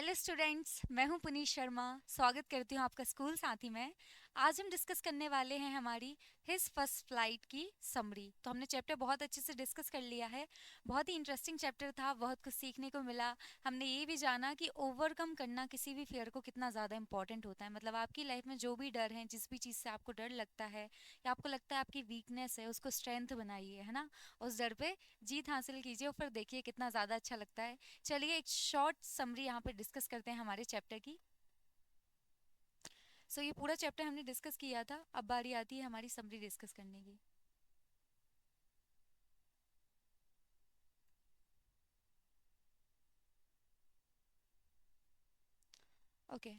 Hello students, मैं हूं पुनीत शर्मा। स्वागत करती हूं आपका स्कूल साथी में। आज हम डिस्कस करने वाले हैं हमारी हिज फर्स्ट फ्लाइट की समरी। तो हमने चैप्टर बहुत अच्छे से डिस्कस कर लिया है। बहुत ही इंटरेस्टिंग चैप्टर था, बहुत कुछ सीखने को मिला। हमने ये भी जाना कि ओवरकम करना किसी भी फियर को कितना ज़्यादा इंपॉर्टेंट होता है। मतलब आपकी लाइफ में जो भी डर है, जिस भी चीज़ से आपको डर लगता है या आपको लगता है आपकी वीकनेस है, उसको स्ट्रेंथ बनाइए, है ना। उस डर पे जीत हासिल कीजिए और फिर देखिए कितना ज़्यादा अच्छा लगता है। चलिए एक शॉर्ट समरी यहाँ पे डिस्कस करते हैं हमारे चैप्टर की। ये पूरा चैप्टर हमने डिस्कस किया था, अब बारी आती है हमारी समरी डिस्कस करने की। ओके,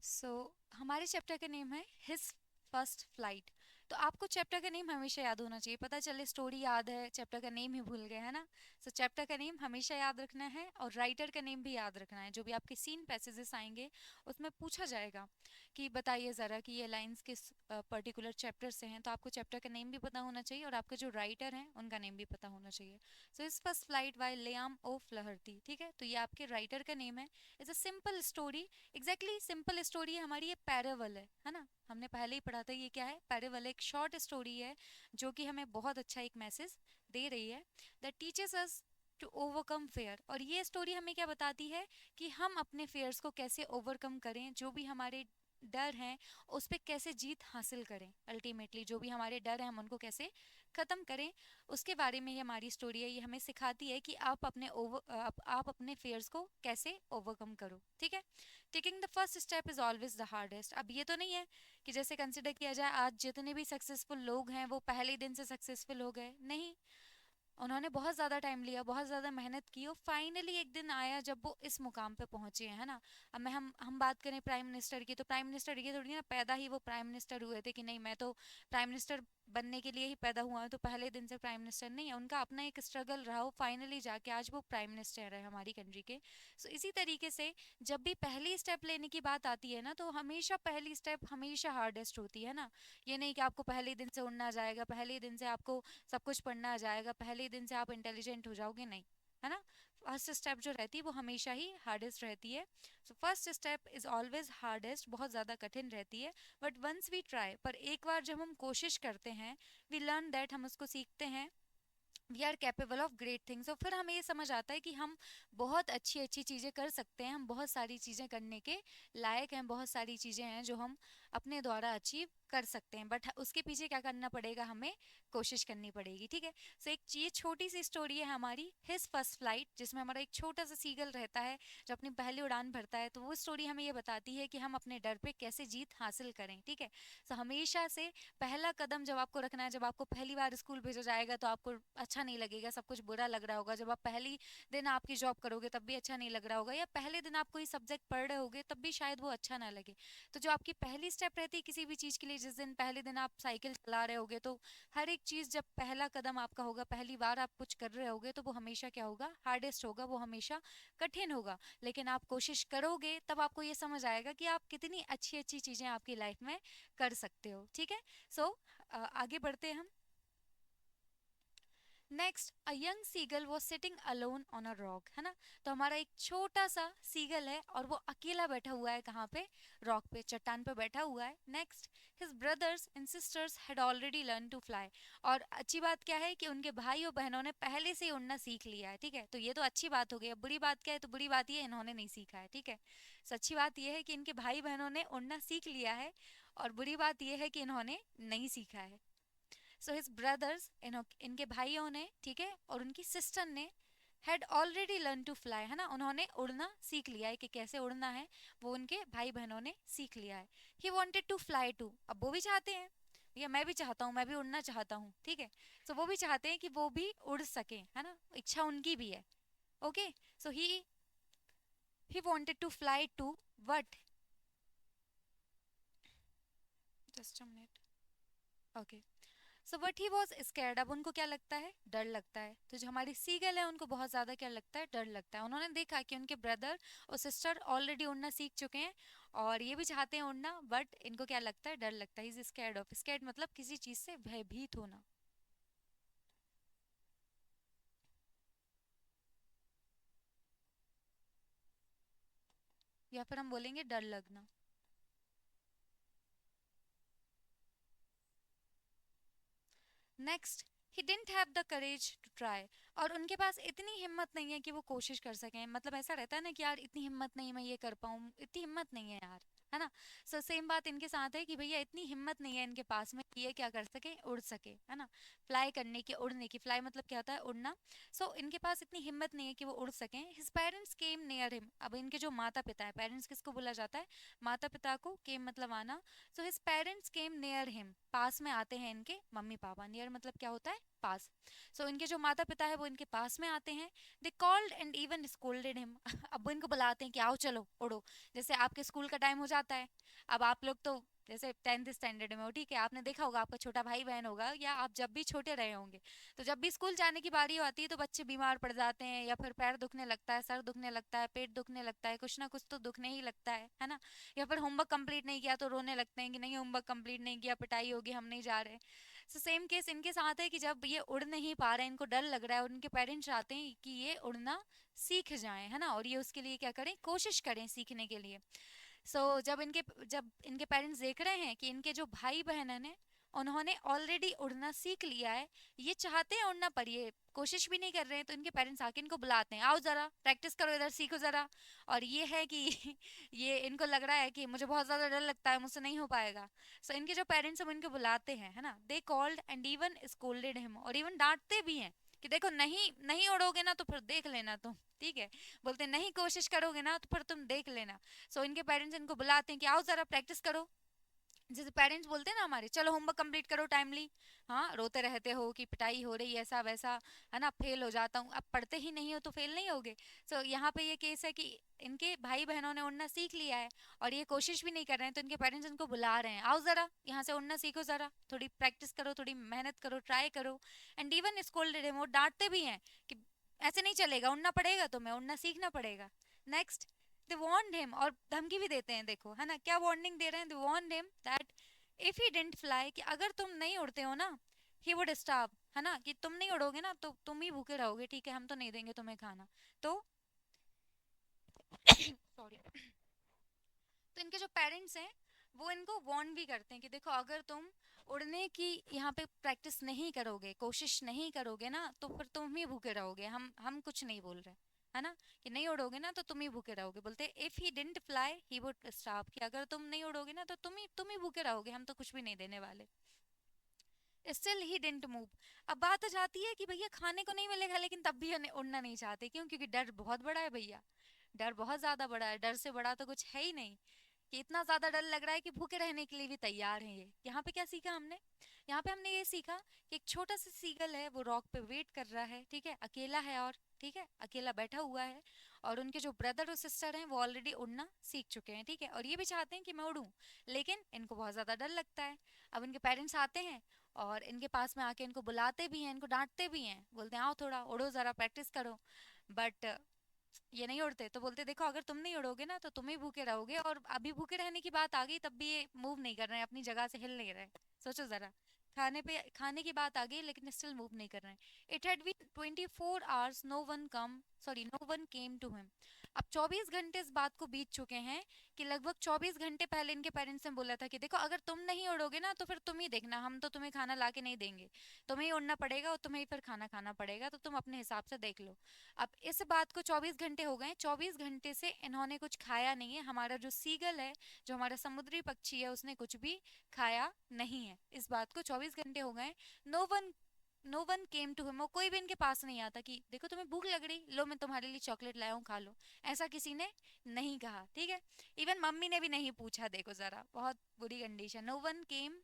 सो हमारे चैप्टर का नेम है हिज फर्स्ट फ्लाइट। तो आपको चैप्टर का नेम हमेशा याद होना चाहिए। पता चले स्टोरी याद है, चैप्टर का नेम ही भूल गए, है ना। चैप्टर का नेम हमेशा याद रखना है और राइटर का नेम भी याद रखना है। जो भी आपके सीन पैसेजेस आएंगे उसमें पूछा जाएगा कि बताइए ज़रा कि ये लाइंस किस पर्टिकुलर चैप्टर से हैं, तो आपको चैप्टर का नेम भी पता होना चाहिए और आपके जो राइटर हैं उनका नेम भी पता होना चाहिए। इस फर्स्ट फ्लाइट बाय लियाम ओ फ्लहर्टी, ठीक है। तो ये आपके राइटर का नेम है। It's a simple story. Exactly simple story है हमारी, ये पैरेवल है ना। हमने पहले ही पढ़ा था ये क्या है, पैरेवल एक शॉर्ट स्टोरी है जो कि हमें बहुत अच्छा एक मैसेज दे रही है, that teaches us to overcome fear. और ये स्टोरी हमें क्या बताती है कि हम अपने फेयर्स को कैसे ओवरकम करें, जो भी हमारे डर हैं उस पर कैसे जीत हासिल करें। अल्टीमेटली जो भी हमारे डर हैं हम उनको कैसे ख़त्म करें, उसके बारे में ये हमारी स्टोरी है। ये हमें सिखाती है कि आप अपने फेयर्स को कैसे ओवरकम करो, ठीक है। Taking the first step is always the hardest. अब ये तो नहीं है कि जैसे कंसिडर किया जाए आज जितने भी सक्सेसफुल लोग हैं वो पहले दिन से सक्सेसफुल हो गए, नहीं। उन्होंने बहुत ज़्यादा टाइम लिया, बहुत ज़्यादा मेहनत की और फाइनली एक दिन आया जब वो इस मुकाम पे पहुंचे हैं, है ना। अब मैं हम बात करें प्राइम मिनिस्टर की, तो प्राइम मिनिस्टर ये थोड़ी ना पैदा ही वो प्राइम मिनिस्टर हुए थे कि नहीं मैं तो प्राइम मिनिस्टर बनने के लिए ही पैदा हुआ हूं, तो पहले दिन से प्राइम मिनिस्टर नहीं है। उनका अपना एक स्ट्रगल रहा हो, फाइनली जाके आज वो प्राइम मिनिस्टर है हमारी कंट्री के। इसी तरीके से जब भी पहली स्टेप लेने की बात आती है ना, तो हमेशा पहली स्टेप हमेशा हार्डेस्ट होती है ना। ये नहीं कि आपको पहले दिन से उड़ना जाएगा, पहले दिन से आपको सब कुछ पढ़ना आ जाएगा, पहले दिन से आप इंटेलिजेंट हो जाओगे, नहीं, है ना। फर्स्ट स्टेप जो रहती है वो हमेशा ही हार्डेस्ट रहती है। First step is always hardest, बहुत ज़्यादा कठिन रहती है। बट वंस वी ट्राई, पर एक बार जब हम कोशिश करते हैं, वी लर्न दैट, हम उसको सीखते हैं, we are capable of great things. और फिर हमें ये समझ आता है कि हम बहुत अच्छी अच्छी चीज़ें कर सकते हैं, हम बहुत सारी चीज़ें करने के लायक हैं, बहुत सारी चीज़ें हैं जो हम अपने द्वारा अचीव कर सकते हैं। बट उसके पीछे क्या करना पड़ेगा, हमें कोशिश करनी पड़ेगी, ठीक है। एक ये छोटी सी स्टोरी है हमारी हिज फर्स्ट फ्लाइट, जिसमें हमारा एक छोटा सा सीगल रहता है जो अपनी पहली उड़ान भरता है। तो वो स्टोरी हमें ये बताती है कि हम अपने डर पे कैसे जीत हासिल करें, ठीक है। हमेशा से पहला कदम जब आपको रखना है, जब आपको पहली बार स्कूल भेजा जाएगा तो आपको अच्छा नहीं लगेगा, सब कुछ बुरा लग रहा होगा। जब आप पहली दिन आपकी जॉब करोगे तब भी अच्छा नहीं लग रहा होगा, या पहले दिन आप कोई सब्जेक्ट पढ़ रहे होगे तब भी शायद वो अच्छा ना लगे। तो जो आपकी पहली स्टेप रहती है किसी भी चीज़ के लिए, जिस दिन पहले दिन आप साइकिल चला रहे होगे, तो हर एक चीज़ जब पहला कदम आपका होगा, पहली बार आप कुछ कर रहे होगे, तो वो हमेशा क्या होगा, हार्डेस्ट होगा, वो हमेशा कठिन होगा। लेकिन आप कोशिश करोगे तब आपको ये समझ आएगा कि आप कितनी अच्छी अच्छी चीज़ें आपकी लाइफ में कर सकते हो, ठीक है। आगे बढ़ते हैं हम। Next, a young seagull was sitting alone on a rock, है ना। तो हमारा एक छोटा सा सीगल है और वो अकेला बैठा हुआ है, कहाँ पे, रॉक पे, चट्टान पे बैठा हुआ है। Next, his brothers and sisters had already learn to fly. और अच्छी बात क्या है कि उनके भाई और बहनों ने पहले से ही उड़ना सीख लिया है, ठीक है। तो ये तो अच्छी बात हो गई। अब बुरी बात क्या है, तो बुरी बात ये इन्होंने नहीं सीखा है, ठीक है। अच्छी बात यह है कि इनके भाई बहनों ने उड़ना सीख लिया है, और बुरी बात यह है कि इन्होंने नहीं सीखा है। हिज ब्रदर्स, इनके भाइयों ने, ठीक है, और उनकी सिस्टर ने had already learn to fly, है ना, उन्होंने उड़ना सीख लिया है कि कैसे उड़ना है, वो उनके भाई बहनों ने सीख लिया है। He wanted to fly too, अब वो भी चाहते हैं, या मैं भी चाहता हूँ, मैं भी उड़ना चाहता हूँ, ठीक है। वो भी चाहते हैं कि वो भी उड़ सके, है ना, इच्छा उनकी भी है। Okay, so he wanted to fly too, but just a minute, okay. But he was scared, अब उनको क्या लगता है, डर लगता है। तो जो हमारी सीगल है उनको बहुत ज़्यादा क्या लगता है, डर लगता है। उन्होंने देखा कि उनके ब्रदर और सिस्टर ऑलरेडी उड़ना सीख चुके हैं और ये भी चाहते हैं उड़ना, बट इनको क्या लगता है, डर लगता है। इज स्कैर्ड ऑफ, स्कैर्ड मतलब किसी चीज़ से भयभीत होना। या फिर हम बोलेंगे डर लगना। Next, he didn't have the courage to try. और उनके पास इतनी हिम्मत नहीं है कि वो कोशिश कर सकें। मतलब ऐसा रहता है ना कि यार इतनी हिम्मत नहीं, मैं ये कर पाऊँ, इतनी हिम्मत नहीं है यार, है ना। सो सेम बात इनके साथ है कि भैया इतनी हिम्मत नहीं है इनके पास में कि ये क्या कर सके, उड़ सके, है ना। फ्लाई करने की, उड़ने की। फ्लाई मतलब क्या होता है, उड़ना। सो इनके पास इतनी हिम्मत नहीं है कि वो उड़ सकें। His parents came near him. अब इनके जो माता पिता है, पेरेंट्स किसको बोला जाता है, माता पिता को। केम मतलब आना। So his parents came near him, पास में आते हैं इनके मम्मी पापा। नियर मतलब क्या होता है, पास। सो इनके जो माता पिता है वो इनके पास में आते हैं। They called and even scolded him. अब वो इनको बुलाते हैं कि आओ चलो उड़ो। जैसे आपके स्कूल का टाइम हो जाता है, अब आप लोग तो जैसे 10th स्टैंडर्ड में हो, ठीक है, आपने देखा होगा आपका छोटा भाई बहन होगा, या आप जब भी छोटे रहे होंगे, तो जब भी स्कूल जाने की बारी आती है तो बच्चे बीमार पड़ जाते हैं, या फिर पैर दुखने लगता है, सर दुखने लगता है, पेट दुखने लगता है, कुछ ना कुछ तो दुखने ही लगता है ना। या फिर होमवर्क कंप्लीट नहीं किया तो रोने लगते हैं कि नहीं होमवर्क कंप्लीट नहीं किया, पिटाई होगी, हम नहीं जा रहे। सो सेम केस इनके साथ है कि जब ये उड़ नहीं पा रहे हैं, इनको डर लग रहा है, और उनके पेरेंट्स चाहते हैं कि ये उड़ना सीख जाएं, है ना, और ये उसके लिए क्या करें, कोशिश करें सीखने के लिए। जब इनके पेरेंट्स देख रहे हैं कि इनके जो भाई बहन है उन्होंने ऑलरेडी उड़ना सीख लिया है, ये चाहते हैं उड़ना पर ये कोशिश भी नहीं कर रहे हैं, तो इनके पेरेंट्स आके इनको बुलाते हैं, आओ जरा प्रैक्टिस करो, इधर सीखो जरा। और ये है कि ये इनको लग रहा है कि मुझे बहुत ज़्यादा डर लगता है, मुझसे नहीं हो पाएगा। सो इनके जो पेरेंट्स हैं वो इनको बुलाते हैं, है ना। They called and even scolded him, और इवन डांटते भी हैं कि देखो, नहीं नहीं उड़ोगे ना तो फिर देख लेना तुम, ठीक है। बोलते हैं, नहीं कोशिश करोगे ना तो फिर तुम देख लेना। सो इनके पेरेंट्स इनको बुलाते हैं कि आओ जरा प्रैक्टिस करो। जैसे पेरेंट्स बोलते हैं ना हमारे, चलो होमवर्क कंप्लीट करो टाइमली। हाँ, रोते रहते हो कि पिटाई हो रही है, ऐसा वैसा, है ना, फेल हो जाता हूँ। अब पढ़ते ही नहीं हो तो फेल नहीं होगे। सो यहाँ पे ये केस है कि इनके भाई बहनों ने उड़ना सीख लिया है और ये कोशिश भी नहीं कर रहे हैं, तो इनके पेरेंट्स इनको बुला रहे हैं, आओ जरा यहाँ से उड़ना सीखो, जरा थोड़ी प्रैक्टिस करो, थोड़ी मेहनत करो, ट्राई करो। एंड इवन स्कोल्डेड हिम, वो डांटते भी हैं कि ऐसे नहीं चलेगा, उड़ना पड़ेगा, तुम्हें उड़ना सीखना पड़ेगा। नेक्स्ट, दे वार्नड हिम, और धमकी भी देते हैं, देखो, है ना, क्या वार्निंग दे रहे हैं, they warned him that if he didn't fly, कि अगर तुम नहीं उड़ते हो ना, ही वुड स्टार्व, है ना, कि तुम नहीं उड़ोगे ना तो तुम ही भूखे रहोगे, ठीक है, हम तो नहीं देंगे तुम्हें खाना। तो सॉरी। तो इनके जो पेरेंट्स हैं वो इनको वार्न भी करते हैं कि देखो, अगर तुम उड़ने की यहाँ पे प्रैक्टिस नहीं करोगे, कोशिश नहीं करोगे ना, तो फिर तुम ही भूखे रहोगे, हम कुछ नहीं बोल रहे, है ना, कि नहीं उड़ोगे ना तो तुम ही भूखे रहोगे। बोलते if he didn't fly he would starve, कि अगर तुम नहीं उड़ोगे ना तो तुम ही भूखे रहोगे, हम तो कुछ भी नहीं देने वाले। Still he didn't move. अब बात आ जाती है कि भैया खाने को नहीं मिलेगा, लेकिन तब भी उड़ना नहीं चाहते, क्यों, क्योंकि डर बहुत बड़ा है भैया, डर बहुत ज्यादा बड़ा है, डर से बड़ा तो कुछ है ही नहीं, कि इतना ज्यादा डर लग रहा है कि भूखे रहने के लिए भी तैयार हैं ये। यहाँ पे क्या सीखा हमने, यहाँ पे हमने ये सीखा कि एक छोटा सा सीगल है, वो रॉक पे वेट कर रहा है, ठीक है, अकेला है, और ठीक है, अकेला बैठा हुआ है, और उनके जो ब्रदर और सिस्टर हैं वो ऑलरेडी उड़ना सीख चुके हैं, ठीक है, और ये भी चाहते हैं कि मैं उड़ूं, लेकिन इनको बहुत ज्यादा डर लगता है। अब इनके पेरेंट्स आते हैं और इनके पास में आके इनको बुलाते भी हैं, इनको डांटते भी हैं, बोलते हैं आओ थोड़ा उड़ो, जरा प्रैक्टिस करो। बट ये नहीं उड़ते, तो बोलते देखो, अगर तुम नहीं उड़ोगे ना तो तुम ही भूखे रहोगे, और अभी भूखे रहने की बात आ गई तब भी ये मूव नहीं कर रहे हैं, अपनी जगह से हिल नहीं रहे। सोचो जरा, खाने की बात आ गई लेकिन स्टिल मूव नहीं कर रहे हैं। It had been 24 hours, no one came to him. अब 24 घंटे इस बात को बीत चुके हैं कि लगभग 24 घंटे पहले इनके पेरेंट्स ने बोला था कि देखो, अगर तुम नहीं उड़ोगे ना तो फिर तुम ही देखना, हम तो तुम्हें खाना ला के नहीं देंगे, तुम्हें ही उड़ना पड़ेगा और तुम्हें ही फिर खाना खाना पड़ेगा, तो तुम अपने हिसाब से देख लो। अब इस बात को 24 घंटे हो गए, 24 घंटे से इन्होंने कुछ खाया नहीं है, हमारा जो सीगल है, जो हमारा समुद्री पक्षी है, उसने कुछ भी खाया नहीं है, इस बात को 24 घंटे हो गए। No one no one came to him, कोई भी इनके पास नहीं आता कि देखो तुम्हें भूख लग रही, लो मैं तुम्हारे लिए चॉकलेट लाया हूँ, खा लो, ऐसा किसी ने नहीं कहा, ठीक है। इवन मम्मी ने भी नहीं पूछा, देखो जरा, बहुत बुरी condition. No one came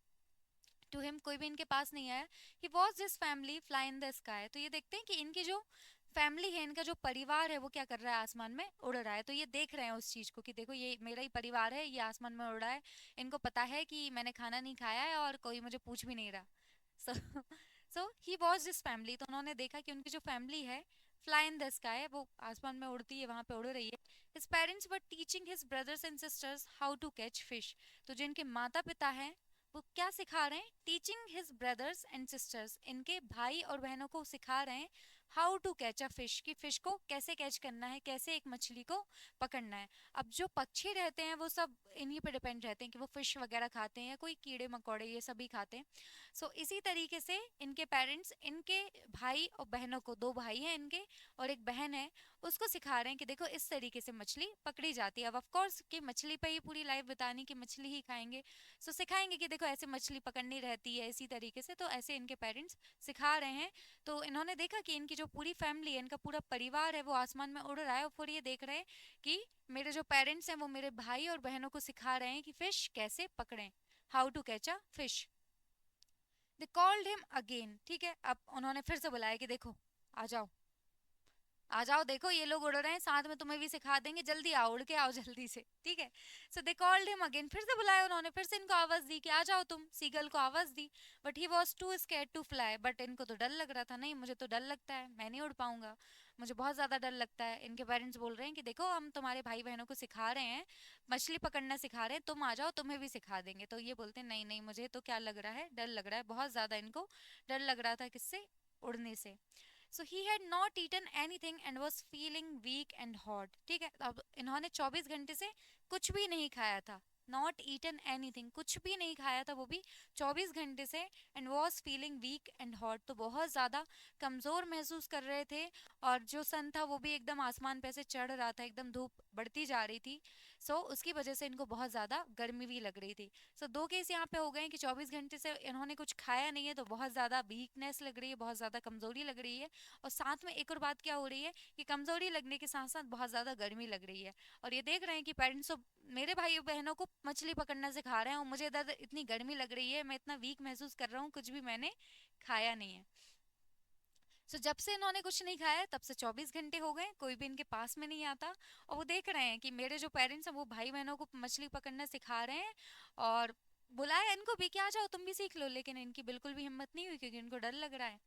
to him, कोई भी इनके पास नहीं आया। He was this family fly in the sky, तो ये देखते हैं कि इनकी जो फैमिली है, इनका जो परिवार है, वो क्या कर रहा है, आसमान में उड़ रहा है, तो ये देख रहे हैं उस चीज को कि देखो, ये मेरा ही परिवार है, ये आसमान में उड़ रहा है, इनको पता है कि मैंने खाना नहीं खाया है और कोई मुझे पूछ भी नहीं रहा। सो सो ही वॉज दिस फैमिली, तो उन्होंने देखा कि उनकी जो फैमिली है फ्लाई इन द स्काई, वो आसमान में उड़ती है, वहां पे उड़ रही है। His parents were teaching his brothers and sisters how to catch fish, तो जो इनके माता पिता हैं वो क्या सिखा रहे हैं, teaching his brothers and sisters, इनके भाई और बहनों को सिखा रहे हैं how to catch a fish, कि फिश को कैसे कैच करना है, कैसे एक मछली को पकड़ना है। अब जो पक्षी रहते हैं वो सब इन्हीं पे डिपेंड रहते हैं कि वो फिश वगैरह खाते हैं या कोई कीड़े मकोड़े ये सभी खाते हैं। सो इसी तरीके से इनके पेरेंट्स इनके भाई और बहनों को, दो भाई हैं इनके और एक बहन है, उसको सिखा रहे हैं कि देखो इस तरीके से मछली पकड़ी जाती है। अब ऑफ कोर्स कि मछली पे ही पूरी लाइफ बितानी कि मछली ही खाएंगे, सो सिखाएंगे कि देखो ऐसे मछली पकड़नी रहती है इसी तरीके से। तो ऐसे इनके पेरेंट्स सिखा रहे हैं। तो इन्होंने देखा कि इनकी जो पूरी फैमिली है, इनका पूरा परिवार है वो आसमान में उड़ रहा है और फिर ये देख रहे हैं कि मेरे जो पेरेंट्स हैं वो मेरे भाई और बहनों को सिखा रहे हैं कि फिश कैसे पकड़ें, how to catch a fish. They called him again, ठीक है, अब उन्होंने फिर से बुलाया कि देखो आ जाओ, आ जाओ, देखो ये लोग उड़ रहे हैं, साथ में तुम्हें भी सिखा देंगे, जल्दी आओ, उड़ के आओ जल्दी से, ठीक है। सो दे कॉल्ड हिम अगेन, फिर से बुलाया उन्होंने, फिर से इनको आवाज दी कि आ जाओ तुम, सीगल को आवाज दी। But he was too scared to fly, but इनको तो डर लग रहा था, नहीं मुझे तो डर लगता है, मैं नहीं उड़ पाऊंगा, मुझे बहुत ज्यादा डर लगता है। इनके पेरेंट्स बोल रहे हैं कि देखो हम तुम्हारे भाई बहनों को सिखा रहे हैं, मछली पकड़ना सिखा रहे हैं, तुम आ जाओ तुम्हें भी सिखा देंगे। तो ये बोलते हैं नहीं नहीं, मुझे तो क्या लग रहा है, डर लग रहा है, बहुत ज्यादा इनको डर लग रहा था किससे, उड़ने से। So he had not eaten anything and was feeling weak and hot, ठीक है। अब इन्होंने 24 घंटे से कुछ भी नहीं खाया था, नॉट ईटन एनीथिंग, कुछ भी नहीं खाया था वो भी 24 घंटे से। And was feeling weak and hot, तो बहुत ज़्यादा कमज़ोर महसूस कर रहे थे। और जो सन था वो भी एकदम आसमान पे से चढ़ रहा था, एकदम धूप बढ़ती जा रही थी। सो उसकी वजह से इनको बहुत ज़्यादा गर्मी भी लग रही थी। सो दो केस यहाँ पे हो गए हैं कि 24 घंटे से इन्होंने कुछ खाया नहीं है तो बहुत ज़्यादा वीकनेस लग रही है, बहुत ज़्यादा कमज़ोरी लग रही है। और साथ में एक और बात क्या हो रही है कि कमजोरी लगने के साथ साथ बहुत ज्यादा गर्मी लग रही है। और ये देख रहे हैं कि पेरेंट्स तो मेरे भाई बहनों को मछली पकड़ना सिखा रहे हैं और मुझे इधर इतनी गर्मी लग रही है, मैं इतना वीक महसूस कर रहा हूँ, कुछ भी मैंने खाया नहीं है। सो जब से इन्होंने कुछ नहीं खाया है, तब से 24 घंटे हो गए, कोई भी इनके पास में नहीं आता। और वो देख रहे हैं कि मेरे जो पेरेंट्स हैं वो भाई बहनों को मछली पकड़ना सिखा रहे हैं। और बुलाया इनको भी कि आ जाओ तुम भी सीख लो, लेकिन इनकी बिल्कुल भी हिम्मत नहीं हुई क्योंकि इनको डर लग रहा है।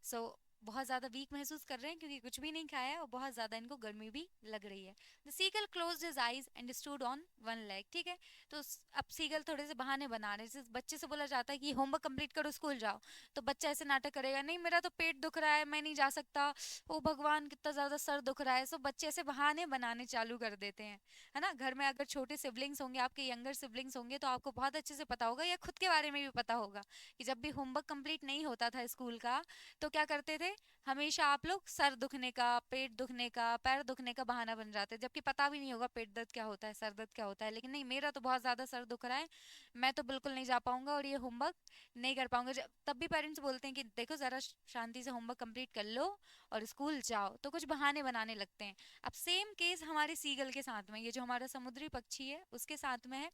सो बहुत ज़्यादा वीक महसूस कर रहे हैं क्योंकि कुछ भी नहीं खाया है और बहुत ज़्यादा इनको गर्मी भी लग रही है। The seagull closed his eyes and stood on one leg, ठीक है। तो अब सीगल थोड़े से बहाने बना रहे हैं। जैसे बच्चे से बोला जाता है कि होमवर्क कंप्लीट करो स्कूल जाओ, तो बच्चा ऐसे नाटक करेगा, नहीं मेरा तो पेट दुख रहा है, मैं नहीं जा सकता, ओ भगवान कितना ज़्यादा सर दुख रहा है। सो बच्चे ऐसे बहाने बनाने चालू कर देते हैं, है ना। घर में अगर छोटे सिबलिंग्स होंगे, आपके यंगर सिबलिंग्स होंगे, तो आपको बहुत अच्छे से पता होगा या खुद के बारे में भी पता होगा कि जब भी होमवर्क कंप्लीट नहीं होता था स्कूल का, तो क्या करते थे, हमेशा आप लोग सर दुखने का, पेट दुखने का, पैर दुखने का बहाना बन जाते हैं, जबकि पता भी नहीं होगा पेट दर्द क्या होता है, सर दर्द क्या होता है। लेकिन नहीं, मेरा तो बहुत ज़्यादा सर दुख रहा है, मैं तो बिल्कुल नहीं जा पाऊंगा और ये होमवर्क नहीं कर पाऊंगा। तब भी पेरेंट्स बोलते हैं कि देखो ज़रा शांति से होमवर्क कंप्लीट कर लो और स्कूल जाओ, तो कुछ बहाने बनाने लगते हैं। अब सेम केस हमारे सीगल के साथ में, ये जो हमारा समुद्री पक्षी है उसके साथ में है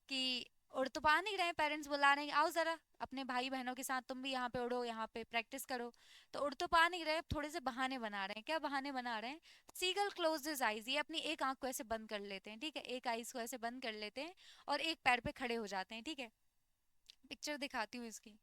कि उड़ तो पा नहीं रहे, पेरेंट्स बुला रहे हैं आओ जरा अपने भाई बहनों के साथ तुम भी यहाँ पे उड़ो, यहाँ पे प्रैक्टिस करो। तो उड़ तो पा नहीं रहे, थोड़े से बहाने बना रहे हैं। क्या बहाने बना रहे हैं, सीगल क्लोज हिज आईज, ये अपनी एक आंख को ऐसे बंद कर लेते हैं, ठीक है, एक आईज को ऐसे बंद कर लेते हैं और एक पैर पे खड़े हो जाते हैं, ठीक है। पिक्चर दिखाती हूँ इसकी।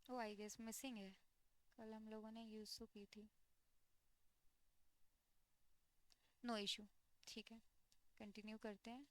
ओ आई गेस मिसिंग है, कल हम लोगों ने यूज तो की थी। नो इशू, ठीक है, कंटिन्यू करते हैं।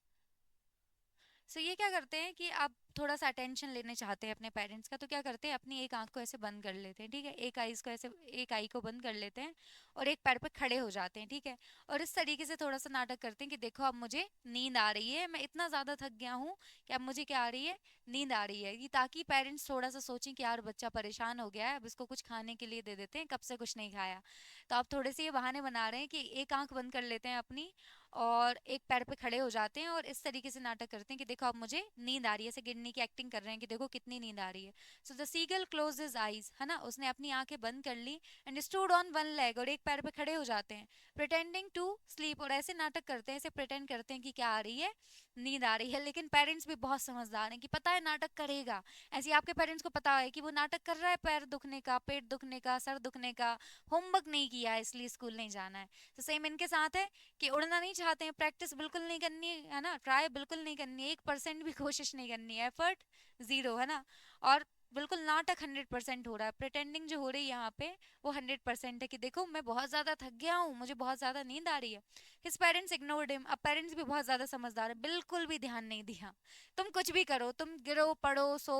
सो ये क्या करते हैं कि आप थोड़ा सा अटेंशन लेने चाहते हैं अपने पेरेंट्स का, तो क्या करते हैं अपनी एक आंख को ऐसे बंद कर लेते हैं, ठीक है, एक आईज को ऐसे, एक आई को बंद कर लेते हैं और एक पैर पे खड़े हो जाते हैं, ठीक है। और इस तरीके से थोड़ा सा नाटक करते हैं कि देखो अब मुझे नींद आ रही है, मैं इतना ज़्यादा थक गया हूँ कि अब मुझे क्या आ रही है, नींद आ रही है। ये ताकि पेरेंट्स थोड़ा सा सोचें कि यार बच्चा परेशान हो गया है, अब इसको कुछ खाने के लिए दे देते हैं, कब से कुछ नहीं खाया। तो आप थोड़े से ये बहाने बना रहे हैं कि एक आंख बंद कर लेते हैं अपनी और एक पैर पे खड़े हो जाते हैं और इस तरीके से नाटक करते हैं कि देखो अब मुझे नींद आ रही है, ऐसे गिरने की एक्टिंग कर रहे हैं कि देखो कितनी नींद आ रही है। So the seagull close his eyes, है ना, उसने अपनी आंखें बंद कर ली and stood on one leg, और एक पैर पे खड़े हो जाते हैं, प्रिटेंडिंग टू स्लीप, और ऐसे नाटक करते हैं, ऐसे प्रिटेंड करते हैं कि क्या आ रही है, नींद आ रही है। लेकिन पेरेंट्स भी बहुत समझदार हैं कि पता है नाटक करेगा, ऐसे ही आपके पेरेंट्स को पता है कि वो नाटक कर रहा है पैर दुखने का, पेट दुखने का, सर दुखने का, होमवर्क नहीं किया है इसलिए स्कूल नहीं जाना है। तो सेम इनके साथ है कि उड़ना नहीं चाहते हैं, प्रैक्टिस बिल्कुल नहीं करनी है ना, ट्राई बिल्कुल नहीं करनी है, 1% भी कोशिश नहीं करनी है, एफर्ट जीरो, है ना। और बिल्कुल नाटक 100% हो रहा है, प्रिटेंडिंग जो हो रही है यहाँ पे वो 100% है कि देखो मैं बहुत ज्यादा थक गया हूँ, मुझे बहुत ज्यादा नींद आ रही है। His parents ignored him. अब पेरेंट्स भी बहुत ज्यादा समझदार है, बिल्कुल भी ध्यान नहीं दिया। तुम कुछ भी करो, तुम गिरो पड़ो सो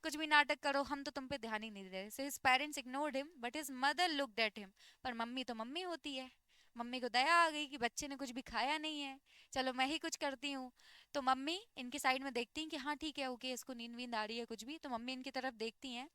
कुछ भी नाटक करो, हम तो तुम पे ध्यान ही नहीं दे रहे। सो his parents ignored him but his mother looked at him. पर मम्मी तो मम्मी होती है, मम्मी को दया आ गई कि बच्चे ने कुछ भी खाया नहीं है, चलो मैं ही कुछ करती हूँ। तो मम्मी इनकी साइड में देखती हैं कि हाँ ठीक है ओके, इसको नींद वींद आ रही है कुछ भी, तो मम्मी इनकी तरफ देखती हैं।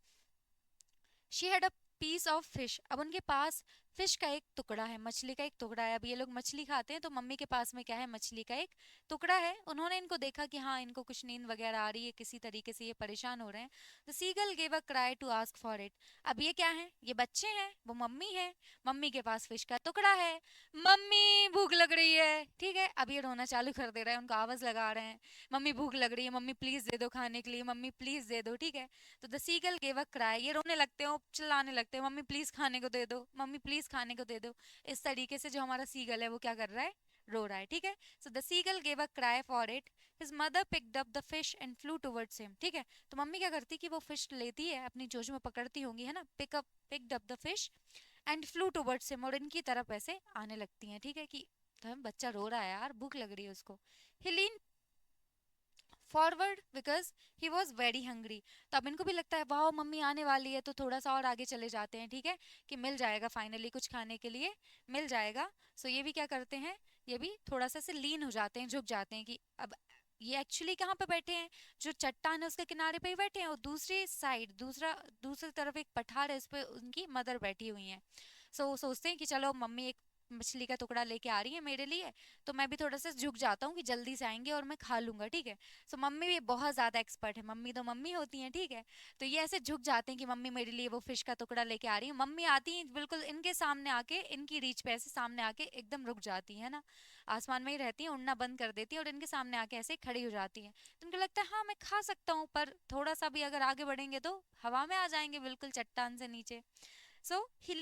She had a piece of fish. अब उनके पास फिश का एक टुकड़ा है, मछली का एक टुकड़ा है। अब ये लोग मछली खाते हैं, तो मम्मी के पास में क्या है, मछली का एक टुकड़ा है। उन्होंने इनको देखा कि हाँ इनको कुछ नींद वगैरह आ रही है, किसी तरीके से ये परेशान हो रहे हैं। The seagull gave a cry to ask for it. अब ये क्या है, ये बच्चे हैं, वो मम्मी है, मम्मी के पास फिश का टुकड़ा है, मम्मी भूख लग रही है, ठीक है। अब ये रोना चालू कर दे रहा है, उनको आवाज लगा रहे हैं, मम्मी भूख लग रही है, मम्मी प्लीज दे दो खाने के लिए, मम्मी प्लीज दे दो, ठीक है। तो the seagull gave a cry, ये रोने लगते हैं, वो चिल्लाने लगते हैं, मम्मी प्लीज खाने को दे दो, मम्मी प्लीज खाने को दे दो। इस तरीके से जो हमारा सीगल है वो क्या कर रहा है, रो रहा है, ठीक है। So the seagull gave a cry for it. His mother picked up the fish and flew towards him, ठीक है। तो मम्मी क्या करती कि वो फिश लेती है, अपनी चोंच में पकड़ती होंगी, है ना, picked up the fish and flew towards him, और इनकी तरफ ऐसे आने लगती हैं, ठीक है कि तो बच्चा रो रहा है यार, भूख लग रही है उसको। He lean forward because he was very hungry. तो अब इनको भी लगता है वाह मम्मी आने वाली है, तो थोड़ा सा और आगे चले जाते हैं, ठीक है, कि मिल जाएगा फाइनली कुछ खाने के लिए, मिल जाएगा। सो ये भी क्या करते हैं, ये भी थोड़ा सा से लीन हो जाते हैं, झुक जाते हैं कि अब ये एक्चुअली कहाँ पे बैठे हैं, जो चट्टान है उसके किनारे पे ही बैठे हैं, और दूसरी साइड दूसरी तरफ एक पठार है, इस पे उनकी मदर बैठी हुई है। सो सोचते हैं कि चलो मम्मी एक मछली का टुकड़ा लेके आ रही है मेरे लिए, तो मैं भी थोड़ा सा झुक जाता हूँ कि जल्दी से आएंगे और मैं खा लूंगा, ठीक है। सो मम्मी भी बहुत ज्यादा एक्सपर्ट है, मम्मी तो मम्मी होती हैं, ठीक है। तो ये ऐसे झुक जाते हैं कि मम्मी मेरे लिए वो फिश का टुकड़ा लेके आ रही है। मम्मी आती हैं बिल्कुल इनके सामने आके, इनकी रीच पे ऐसे सामने आके एकदम रुक जाती है ना, आसमान में ही रहती है, उड़ना बंद कर देती है और इनके सामने आके ऐसे खड़ी हो जाती है। तो उनको लगता है हाँ मैं खा सकता हूँ, पर थोड़ा सा भी अगर आगे बढ़ेंगे तो हवा में आ जाएंगे बिल्कुल चट्टान से नीचे। So he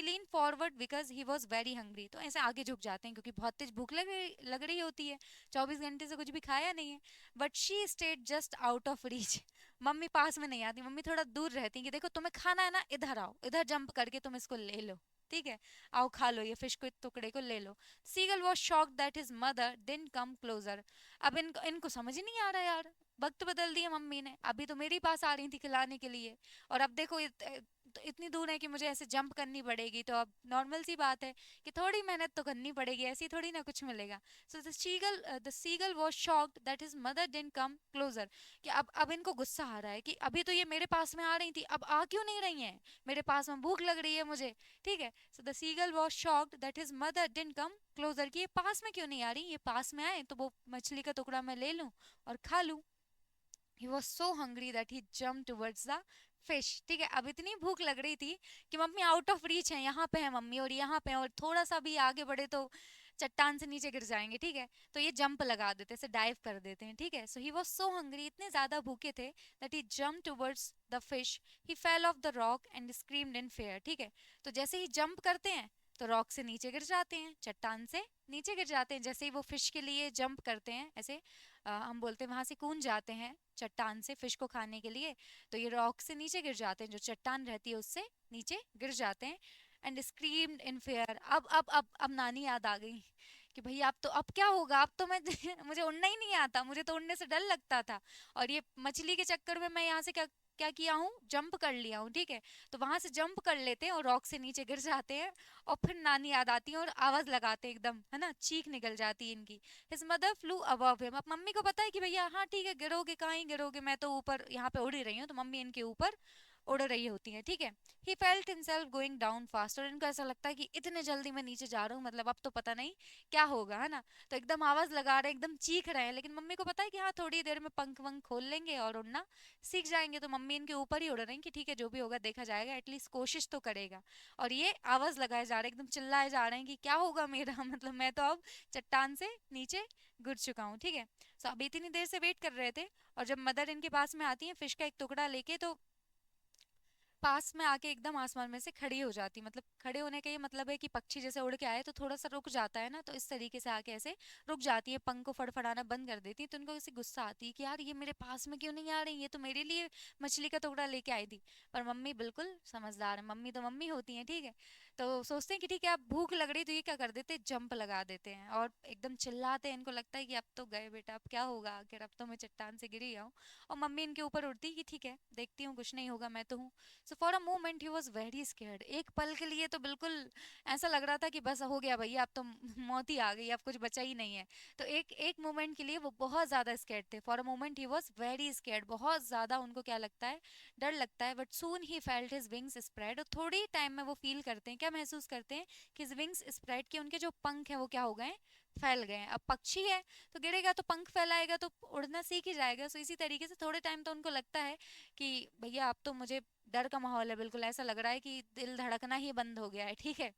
lean forward because he was very hungry. तो ऐसे आगे झुक जाते हैं क्योंकि बहुत तेज भूख लग रही होती है, 24 घंटे से कुछ भी खाया नहीं है। But she stayed just out of reach. Mummy पास में नहीं आती, मम्मी थोड़ा दूर रहती है कि देखो तुम्हें खाना है ना, इधर आओ, इधर जंप करके तुम इसको ले लो, ठीक है, आओ खा लो ये फिश को, टुकड़े को ले लो। Seagull was shocked that his mother didn't come closer. अब इनको इनको समझ ही नहीं आ रहा यार, वक्त बदल दिया मम्मी ने, अभी तो मेरे पास आ रही थी खिलाने के लिए, और अब देखो तो इतनी दूर है कि मुझे ऐसे जंप करनी पड़ेगी, तो अब नॉर्मल सी बात है कि थोड़ी मेहनत तो करनी पड़ेगी, ऐसी थोड़ी ना कुछ मिलेगा। So the seagull was shocked that his mother didn't come closer. कि अब इनको गुस्सा आ रहा है कि अभी तो ये मेरे पास में आ रही थी, अब आ क्यों नहीं रही हैं, मेरे पास में भूख लग रही है मुझे, ठीक है। So the seagull was shocked that his mother didn't come closer, कि ये पास में क्यों नहीं आ रही, ये पास में आए तो वो मछली का टुकड़ा मैं ले लूं और खा लूं। He was so hungry that he jump towards the fish, ठीक है। अब इतनी भूख लग रही थी कि मम्मी आउट ऑफ रीच है, यहाँ पे है मम्मी और यहाँ पे है, और थोड़ा सा भी आगे बढ़े तो चट्टान से नीचे गिर जाएंगे, ठीक है। तो ये जंप लगा देते, ऐसे डाइव कर देते हैं, ठीक है। So he was so hungry, इतने ज्यादा भूखे थे that he jump towards the fish. He fell off the rock and screamed in fair, ठीक है। तो जैसे ही जंप करते हैं तो रॉक से नीचे गिर जाते हैं, चट्टान से नीचे गिर जाते हैं। जैसे ही वो फिश के लिए जंप करते हैं ऐसे, हम बोलते हैं वहां से कूद जाते हैं चट्टान से फिश को खाने के लिए, तो ये रॉक से नीचे गिर जाते हैं, जो चट्टान रहती है उससे नीचे गिर जाते हैं। And screamed in fair. अब नानी याद आ गई कि भैया अब क्या होगा, अब तो मैं मुझे उड़ना ही नहीं आता, मुझे तो उड़ने से डर लगता था, और ये मछली के चक्कर में मैं यहाँ से क्या क्या किया हूँ, जंप कर लिया हूँ, ठीक है। तो वहां से जंप कर लेते हैं और रॉक से नीचे गिर जाते हैं, और फिर नानी याद आती है और आवाज लगाते हैं एकदम, है ना, चीख निकल जाती है इनकी। His mother flu above him. अब मम्मी को पता है कि भैया हाँ ठीक है, गिरोगे कहाँ ही गिरोगे, मैं तो ऊपर यहाँ पे उड़ ही रही हूँ, तो मम्मी इनके ऊपर उड़ रही होती है, ठीक है। He felt himself going down fast. और इनको ऐसा लगता है कि इतने जल्दी मैं नीचे जा रहा हूँ, मतलब अब तो पता नहीं क्या होगा, है ना। तो एकदम आवाज लगा रहे हैं, एकदम चीख रहे हैं, लेकिन मम्मी को पता है कि हाँ थोड़ी देर में पंख वंख खोल लेंगे और उड़ना सीख जाएंगे, तो मम्मी इनके ऊपर ही उड़ रही हैं कि ठीक है जो भी होगा देखा जाएगा, एटलीस्ट कोशिश तो करेगा। और ये आवाज लगाए जा रहे हैं, एकदम चिल्लाए जा रहे हैं कि क्या होगा मेरा मतलब मैं तो अब चट्टान से नीचे गिर चुका हूँ, ठीक है। सो अभी इतनी देर से वेट कर रहे थे, और जब मदर इनके पास में आती है फिश का एक टुकड़ा लेके, तो पास में आके एकदम आसमान में से खड़ी हो जाती, मतलब खड़े होने का ये मतलब है कि पक्षी जैसे उड़ के आए तो थोड़ा सा रुक जाता है ना, तो इस तरीके से आके ऐसे रुक जाती है, पंख को फड़फड़ाना बंद कर देती है। तो उनको ऐसी गुस्सा आती है कि यार ये मेरे पास में क्यों नहीं आ रही, ये तो मेरे लिए मछली का टुकड़ा लेके आई थी। पर मम्मी बिल्कुल समझदार है, मम्मी तो मम्मी होती है, ठीक है। तो सोचते हैं कि ठीक है अब भूख लग रही, तो ये क्या कर देते हैं, जंप लगा देते हैं और एकदम चिल्लाते हैं। इनको लगता है कि अब तो गए बेटा, अब क्या होगा आखिर, अब तो मैं चट्टान से गिरी हूँ। और मम्मी इनके ऊपर उड़ती है कि ठीक है देखती हूँ, कुछ नहीं होगा, मैं तो हूँ। So for a moment he was very scared, एक पल के लिए तो बिल्कुल ऐसा लग रहा था कि बस हो गया भैया, अब तो मौत ही आ गई, अब कुछ बचा ही नहीं है। तो एक एक मोमेंट के लिए वो बहुत ज़्यादा स्केर्ड थे, for a moment he was very scared, बहुत ज़्यादा उनको क्या लगता है, डर लगता है। But soon he felt his wings spread, और थोड़ी टाइम में वो फील करते हैं, क्या महसूस करते हैं, कि विंग्स स्प्रेड, के उनके जो पंख हैं वो क्या हो गए, फैल गए हैं। अब पक्षी है तो गिरेगा तो पंख फैलाएगा तो उड़ना सीख ही जाएगा। सो इसी तरीके से थोड़े टाइम तो उनको लगता है कि भैया अब तो मुझे डर का माहौल है, बिल्कुल ऐसा लग रहा है कि दिल धड़कना ही बंद हो गया है, ठीक है।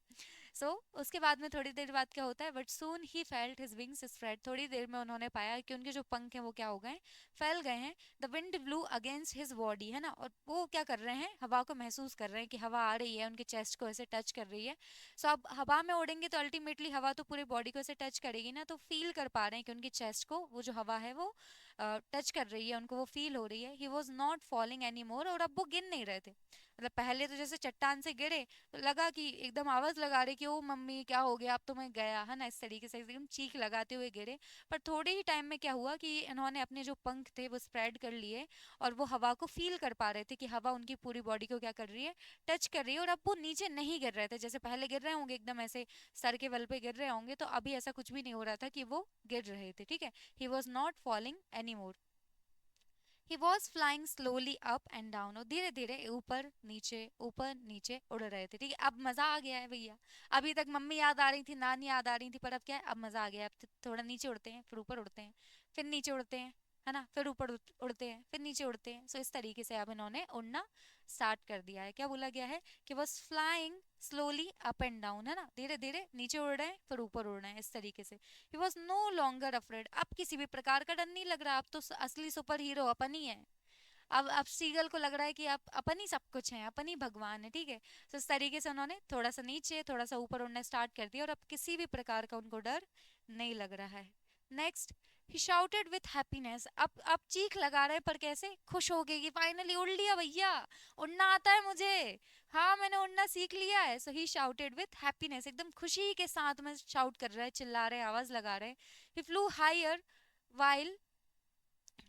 सो उसके बाद में थोड़ी देर बाद क्या होता है, but soon he felt his wings spread, थोड़ी देर में उन्होंने पाया कि उनके जो पंख हैं वो क्या हो गए, फैल गए हैं। The wind blue against his body, है ना, और वो क्या कर रहे हैं, हवा को महसूस कर रहे हैं कि हवा आ रही है, उनके चेस्ट को ऐसे टच कर रही है। सो अब हवा में उड़ेंगे तो अल्टीमेटली हवा तो पूरी बॉडी को ऐसे टच करेगी ना, तो फील कर पा रहे हैं कि उनकी चेस्ट को वो जो हवा है वो टच कर रही है, उनको वो फील हो रही है। He was not falling any more, और अब वो गिर नहीं रहे थे। मतलब पहले तो जैसे चट्टान से गिरे तो लगा कि एकदम आवाज लगा रहे कि ओ मम्मी क्या हो गया, अब तो मैं गया, है ना, इस तरीके से एकदम चीख लगाते हुए गिरे। पर थोड़े ही टाइम में क्या हुआ कि इन्होंने अपने जो पंख थे वो स्प्रेड कर लिए, और वो हवा को फील कर पा रहे थे कि हवा उनकी पूरी बॉडी को क्या कर रही है, टच कर रही है। और अब वो नीचे नहीं गिर रहे थे, जैसे पहले गिर रहे होंगे एकदम ऐसे सर के बल पे गिर रहे होंगे, तो अभी ऐसा कुछ भी नहीं हो रहा था कि वो गिर रहे थे, ठीक है। He was not falling any more, he was flying slowly up and down, और धीरे धीरे ऊपर नीचे उड़ रहे थे, ठीक है। अब मजा आ गया है भैया, अभी तक मम्मी याद आ रही थी, नानी याद आ रही थी, पर अब क्या है, अब मजा आ गया है। अब थोड़ा नीचे उड़ते हैं, फिर ऊपर उड़ते हैं, फिर नीचे उड़ते हैं, है ना, फिर ऊपर उड़ते हैं, फिर नीचे उड़ते हैं। सो इस तरीके से अब इन्होंने उड़ना स्टार्ट कर दिया है। क्या बोला गया है कि बस flying slowly up and down, है ना, धीरे धीरे नीचे उड़ रहे हैं फिर ऊपर उड़ रहे हैं, इस तरीके से। He was no longer afraid, अब किसी भी प्रकार का डर नहीं लग रहा, अब तो असली सुपर हीरो अपन ही है। अब सीगल को लग रहा है कि आप अपन ही सब कुछ हैं, अपन ही भगवान है, ठीक है। तो इस तरीके से उन्होंने थोड़ा सा नीचे थोड़ा सा ऊपर उड़ना स्टार्ट कर दिया, और अब किसी भी प्रकार का उनको डर नहीं लग रहा है। Next, he shouted with happiness, अब चीख लगा रहे हैं, पर कैसे, खुश हो गए कि फाइनली उड़ लिया भैया, उड़ना आता है मुझे, हाँ मैंने उड़ना सीख लिया है। So he shouted with happiness, एकदम खुशी के साथ में शाउट कर रहे हैं, चिल्ला रहे हैं, आवाज लगा रहे हैं। He flew higher while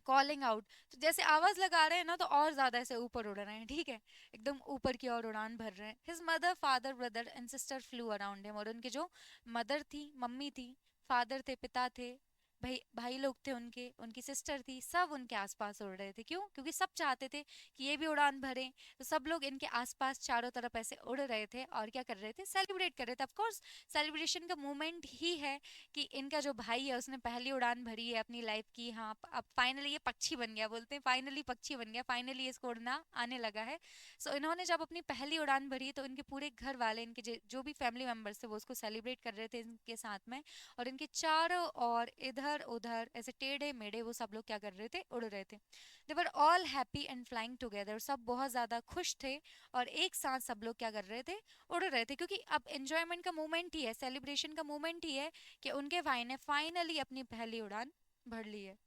calling out, तो जैसे आवाज लगा रहे हैं ना तो और ज्यादा ऐसे ऊपर उड़ रहे हैं, ठीक है, एकदम ऊपर की ओर उड़ान भर रहे हैं। His mother father brother and sister flu around him, और उनके जो मदर थी, मम्मी थी, फादर थे, पिता थे, भाई भाई लोग थे उनके, उनकी सिस्टर थी, सब उनके आसपास उड़ रहे थे। क्यों, क्योंकि सब चाहते थे कि ये भी उड़ान भरें। तो सब लोग इनके आसपास चारों तरफ ऐसे उड़ रहे थे और क्या कर रहे थे, सेलिब्रेट कर रहे थे। ऑफ कोर्स सेलिब्रेशन का मोमेंट ही है कि इनका जो भाई है उसने पहली उड़ान भरी है अपनी लाइफ की, हाँ अब फाइनली ये पक्षी बन गया, बोलते हैं फाइनली पक्षी बन गया, फाइनली इसको उड़ना आने लगा है। सो इन्होंने जब अपनी पहली उड़ान भरी तो इनके पूरे घर वाले, इनके जो भी फैमिली मेंबर्स थे वो उसको सेलिब्रेट कर रहे थे इनके साथ में। और इनके चारों और इधर उधर ऐसे टेढ़े मेढ़े वो सब लोग क्या कर रहे थे, उड़ रहे थे। They were all happy and flying together, सब बहुत ज्यादा खुश थे और एक साथ सब लोग क्या कर रहे थे, उड़ रहे थे। क्योंकि अब एंजॉयमेंट का मोमेंट ही है, सेलिब्रेशन का मोमेंट ही है कि उनके भाई ने फाइनली अपनी पहली उड़ान भर ली है।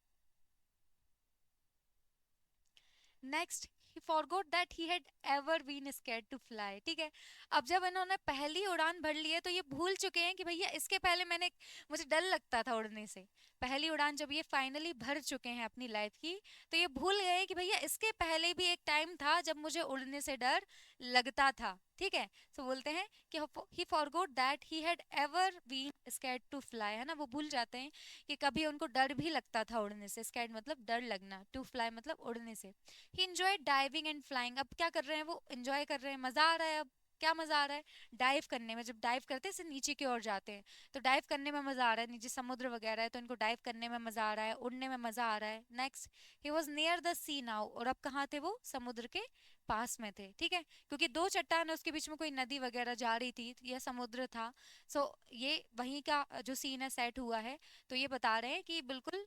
Next, he forgot that he had ever been scared to fly, ठीक है। अब जब इन्होंने पहली उड़ान भर ली है तो ये भूल चुके हैं कि भैया इसके पहले मैंने, मुझे डर लगता था उड़ने से। पहली उड़ान जब ये फाइनली भर चुके हैं अपनी लाइफ की, तो ये भूल गए कि भैया इसके पहले भी एक टाइम था जब मुझे उड़ने से डर लगता था, ठीक है। तो बोलते हैं कि he forgot that he had ever been scared to fly, है ना, वो भूल जाते हैं कि कभी उनको डर भी लगता था उड़ने से। स्कैर्ड मतलब डर लगना, टू फ्लाई मतलब उड़ने से। ही इंजॉय डाइविंग एंड फ्लाइंग, अब क्या कर रहे हैं, वो इंजॉय कर रहे हैं, मजा आ रहा है। अब क्या मजा आ रहा है, डाइव करने में, जब डाइव करते हैं इसे नीचे की ओर जाते हैं तो डाइव करने में मजा आ रहा है, नीचे समुद्र वगैरह है तो इनको डाइव करने में मजा आ रहा है, उड़ने में मजा आ रहा है। Next, he was near the sea now, और अब कहाँ थे वो, समुद्र के पास में थे, ठीक है, क्योंकि दो चट्टान है, उसके बीच में कोई नदी वगैरह जा रही थी या समुद्र था। सो ये वहीं का जो सीन है सेट हुआ है। तो ये बता रहे हैं कि बिल्कुल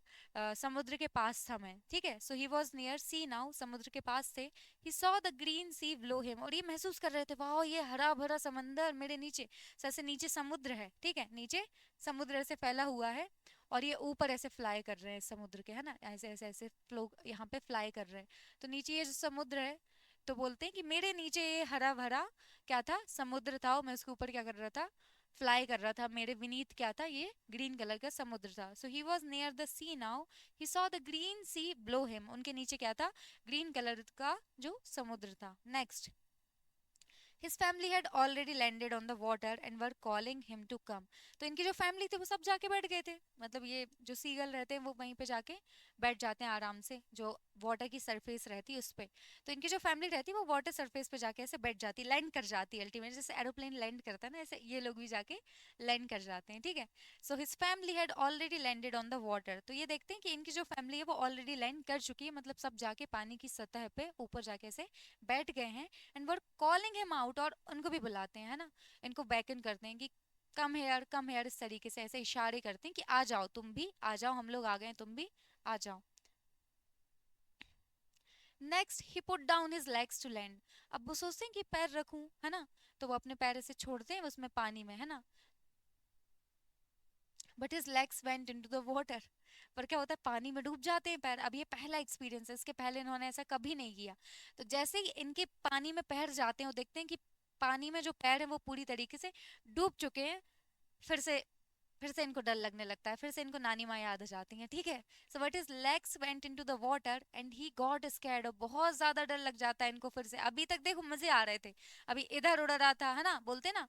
समुद्र के पास था मैं, ठीक है। So he was near sea now, समुद्र के पास थे। He saw the green sea below him, और ये महसूस कर रहे थे, वाह ये हरा भरा समंदर मेरे नीचे। So, ऐसे नीचे समुद्र है, ठीक है, नीचे समुद्र ऐसे फैला हुआ है, और ये ऊपर ऐसे फ्लाई कर रहे हैं समुद्र के, है ना, ऐसे ऐसे ऐसे फ्लो यहाँ पे फ्लाई कर रहे हैं। तो नीचे ये जो समुद्र है, तो बोलते हैं कि मेरे नीचे ये हरा भरा क्या था, समुद्र था, और मैं उसके ऊपर क्या कर रहा था, फ्लाई कर रहा था। मेरे विनीत क्या था, ये ग्रीन कलर का समुद्र था। So he was near the sea now, he saw the green sea below him, उनके नीचे क्या था, ग्रीन कलर का जो समुद्र था। Next, His family had already landed on the water and were calling him to come. तो इनकी जो फैमिली थी वो सब जाके बैठ गए थे, मतलब ये जो सीगल रहते हैं वो वहीं पे जाके बैठ जाते हैं आराम से, जो वाटर की सरफेस रहती है उस पे। तो इनकी जो फैमिली रहती है वो वाटर सरफेस पे जाके ऐसे बैठ जाती है, लैंड कर जाती है अल्टीमेटली, जैसे एरोप्लेन लैंड करता है ना, ऐसे ये लोग भी जाके लैंड कर जाते हैं, ठीक है। So his family had already landed on the water, तो ये देखते हैं कि इनकी जो फैमिली है वो ऑलरेडी लैंड कर चुकी है, मतलब सब जाके पानी की सतह पे ऊपर जाके ऐसे बैठ गए हैं। And were calling him out, और उनको भी बुलाते हैं, है ना, इनको बैकन करते हैं कि कम हेयर, इस तरीके से ऐसे इशारे करते हैं कि आ जाओ, तुम भी आ जाओ, हम लोग आ गए, तुम भी आ जाओ। Next, he put down his legs to land, अब वो सोचते हैं कि पैर रखूं, है ना, तो वो अपने पैर ऐसे छोड़ते हैं उसमें पानी में, है ना, but his legs went into the water, पर क्या होता है, पानी में डूब जाते हैं पैर। अब ये पहला एक्सपीरियंस है, इसके पहले इन्होंने ऐसा कभी नहीं किया। तो जैसे ही इनके पानी में पैर जाते हैं, वो देखते हैं कि पानी में जो पैर है वो पूरी तरीके से डूब चुके हैं। फिर से फिर से इनको डर लगने लगता है, फिर से इनको नानी माँ याद आ जाती हैं, ठीक है। So but his legs went into the water and he got scared, और बहुत ज्यादा डर लग जाता है इनको फिर से। अभी तक देखो मजे आ रहे थे, अभी इधर उड़ रहा था, है ना, बोलते हैं ना,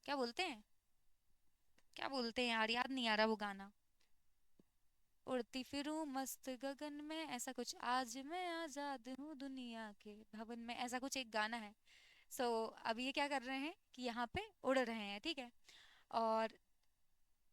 क्या बोलते हैं, क्या बोलते हैं यार, याद नहीं आ रहा वो गाना, उड़ती फिरूं मस्त गगन में, ऐसा कुछ, आज मैं आजाद हूँ दुनिया के भवन में, ऐसा कुछ एक गाना है। सो अब ये क्या कर रहे हैं कि यहाँ पे उड़ रहे हैं, ठीक है। और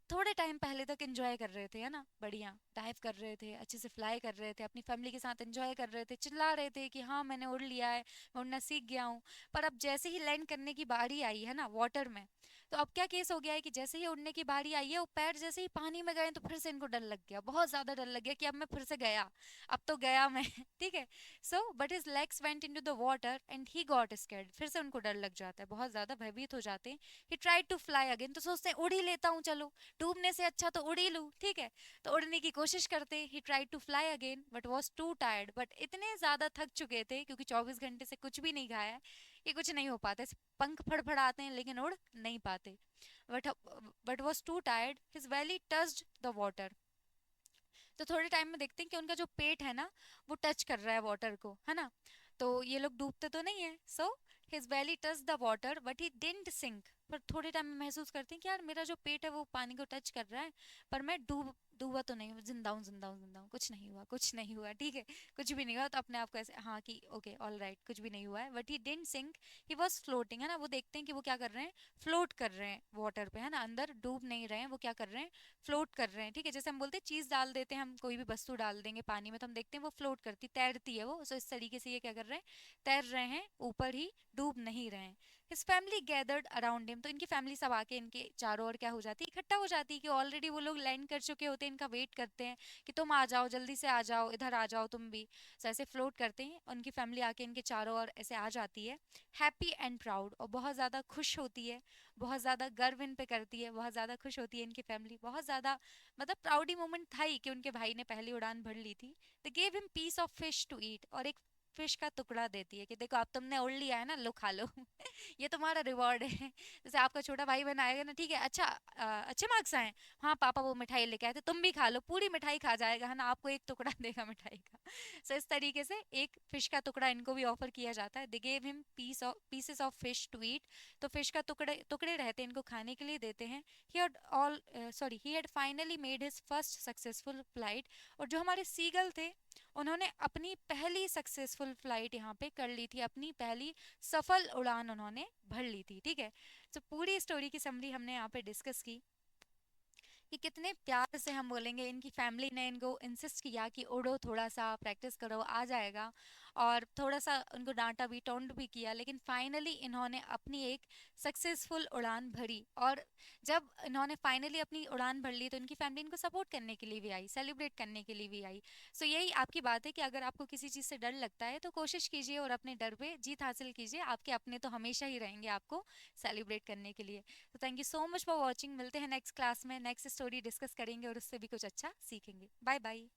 थोड़े टाइम पहले तक एंजॉय कर रहे थे, है ना, बढ़िया डाइव कर रहे थे, अच्छे से फ्लाई कर रहे थे, अपनी फैमिली के साथ एंजॉय कर रहे थे, चिल्ला रहे थे कि हाँ मैंने उड़ लिया है, मैं उड़ना सीख गया हूँ। पर अब जैसे ही लैंड करने की बारी आई है ना वाटर में, तो अब क्या केस हो गया है कि जैसे ही उड़ने की बारी आई है, वो पैर जैसे ही पानी में गए तो फिर से इनको डर लग गया, बहुत ज्यादा डर लग गया कि अब मैं फिर से गया, अब तो गया मैं ठीक है। So but his legs went into the water and he got scared, फिर से उनको डर लग जाता है, बहुत ज्यादा भयभीत हो जाते हैं। He tried to fly again, तो सोचते हैं उड़ ही लेता हूँ, चलो डूबने से अच्छा तो उड़ ही लूं, ठीक है। तो उड़ने की कोशिश करते, he tried to fly again but was too tired, but इतने ज्यादा थक चुके थे क्योंकि 24 घंटे से कुछ भी नहीं खाया है, कि कुछ नहीं हो पाता, पंख फड़फड़ाते हैं लेकिन उड़ नहीं पाते। But but was too tired, his valley touched the water, तो थोड़े टाइम में देखते हैं कि उनका जो पेट है ना वो टच कर रहा है वाटर को, है ना। तो ये लोग डूबते तो नहीं है। So his belly touch the water but he didn't sink, पर थोड़े टाइम में महसूस करते हैं कि यार मेरा जो पेट है वो पानी को टच कर रहा है, पर मैं डूबा तो नहीं हूँ, जिंदा हूँ, जिंदा हूँ, जिंदा हूँ, कुछ नहीं हुआ, कुछ नहीं हुआ, ठीक है, कुछ भी नहीं हुआ। तो अपने आप को ऐसे हाँ कि ओके ऑल राइट, कुछ भी नहीं हुआ है, but he didn't sink, he was floating, है ना। वो देखते हैं कि वो क्या कर रहे हैं, फ्लोट कर रहे हैं वाटर पे, है ना, अंदर डूब नहीं रहे हैं, वो क्या कर रहे हैं, फ्लोट कर रहे हैं, ठीक है। जैसे हम बोलते हैं चीज डाल देते हैं, हम कोई भी वस्तु डाल देंगे पानी में तो हम देखते हैं वो फ्लोट करती, तैरती है वो। सो इस तरीके से ये क्या कर रहे हैं, तैर रहे हैं ऊपर ही, डूब नहीं रहे हैं। His family gathered around him, तो इनकी फैमिली सब आके इनके चारों ओर क्या हो जाती है, इकट्ठा हो जाती है, कि ऑलरेडी वो लोग लैंड कर चुके होते हैं, इनका वेट करते हैं कि तुम आ जाओ, जल्दी से आ जाओ, इधर आ जाओ तुम भी। सो ऐसे फ्लोट करते हैं, उनकी फैमिली आके इनके चारों ओर ऐसे आ जाती है, हैप्पी एंड प्राउड, और बहुत ज़्यादा खुश होती है, बहुत ज़्यादा गर्व इन पे करती है, बहुत ज़्यादा खुश होती है इनकी फैमिली, बहुत ज़्यादा, मतलब प्राउडी मोमेंट था ही कि उनके भाई ने पहली उड़ान भर ली थी। They gave him piece of fish to eat, और एक फिश का टुकड़ा देती है कि देखो अब तुमने उड़ लिया है ना, लो खा लो ये तुम्हारा रिवॉर्ड है जैसे आपका छोटा भाई बहन आएगा ना, ठीक है, अच्छा अच्छे मार्क्स आए, हाँ पापा वो मिठाई लेके आए थे, तुम भी खा लो, पूरी मिठाई खा जाएगा, है ना, आपको एक टुकड़ा देगा मिठाई का सो इस तरीके से एक फिश का टुकड़ा इनको भी ऑफर किया जाता है। They gave him pieces of fish to eat, तो फिश का टुकड़े टुकड़े रहते हैं, इनको खाने के लिए देते हैं। He had finally made his first successful flight, और जो हमारे सीगल थे उन्होंने अपनी पहली सक्सेसफुल फ्लाइट यहाँ पे कर ली थी, अपनी पहली सफल उड़ान उन्होंने भर ली थी, ठीक है। तो पूरी स्टोरी की समरी हमने यहाँ पे डिस्कस की कि कितने प्यार से हम बोलेंगे, इनकी फैमिली ने इनको इंसिस्ट किया कि उड़ो, थोड़ा सा प्रैक्टिस करो, आ जाएगा। और थोड़ा सा उनको डांटा भी, टोंट भी किया, लेकिन फाइनली इन्होंने अपनी एक सक्सेसफुल उड़ान भरी। और जब इन्होंने फाइनली अपनी उड़ान भर ली तो इनकी फैमिली इनको सपोर्ट करने के लिए भी आई, सेलिब्रेट करने के लिए भी आई। सो यही आपकी बात है कि अगर आपको किसी चीज़ से डर लगता है तो कोशिश कीजिए और अपने डर पे जीत हासिल कीजिए, आपके अपने तो हमेशा ही रहेंगे आपको सेलिब्रेट करने के लिए। तो thank you so much for watching, मिलते हैं नेक्स्ट क्लास में, नेक्स्ट स्टोरी डिस्कस करेंगे और उससे भी कुछ अच्छा सीखेंगे। Bye bye.